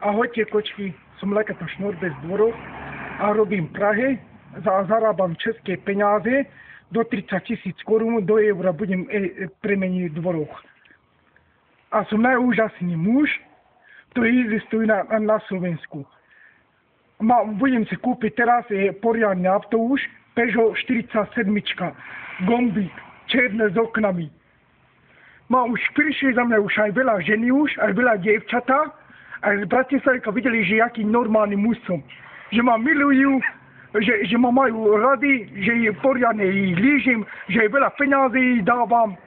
Ahojte kočky, som Lakatoš Norbert z Dvorov a robím v Prahe. Zarábam české peňáze do 30 000 korún, do eura budem premeniť v Dvoroch. A som najúžasný muž, ktorý existuje na Slovensku. Budem si kúpiť teraz poriadny autobus, Peugeot 47, gombík, černé s oknami. Už prišli za mňa už aj veľa ženy, aj veľa dievčatá, aj z Bratislavy videli, že aký normálny muž som. Že ma milujú, že ma majú rady, že poriadne ich lížim, že veľa peňazí dávam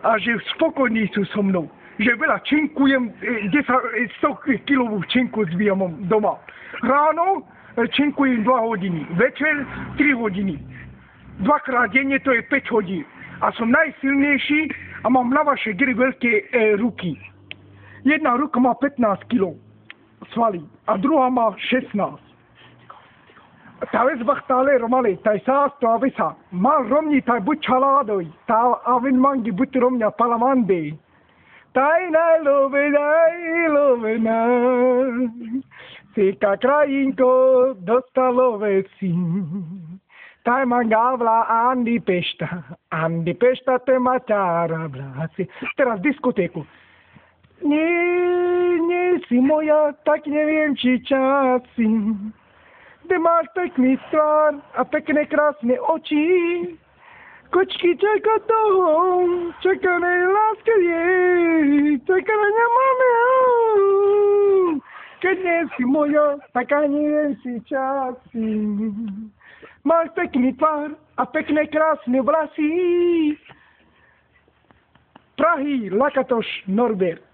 a že spokojní sú so mnou. Že veľa činkujem, 100 kilovú činku zbijam doma. Ráno činkujem 2 hodiny, večer 3 hodiny. Dvakrát denne to je 5 hodín. A som najsilnejší a mám na vaše gry veľké ruky. Jedna ruka má 15 kg svalí a druhá má 16. Ta vezbach tále romali, taj sás to avisa. Mal romni taj buď čaládoj, tá avin mangi buď romňa palamandej. Taj najlovená, sika krajinko dostalo veci. Taj mangavla Andi Pešta te maťara vlási. Teraz diskotéku. Nie si moja, tak neviem, či časi. Ty máš pekný tvár a pekné krásne oči. Kočky čaká toho, čakanej láska jej, čakanej máme. Keď nie si moja, tak ani neviem, si časi. Máš pekný tvár a pekné krásne vlasy. Prahy, Lakatoš Norbert.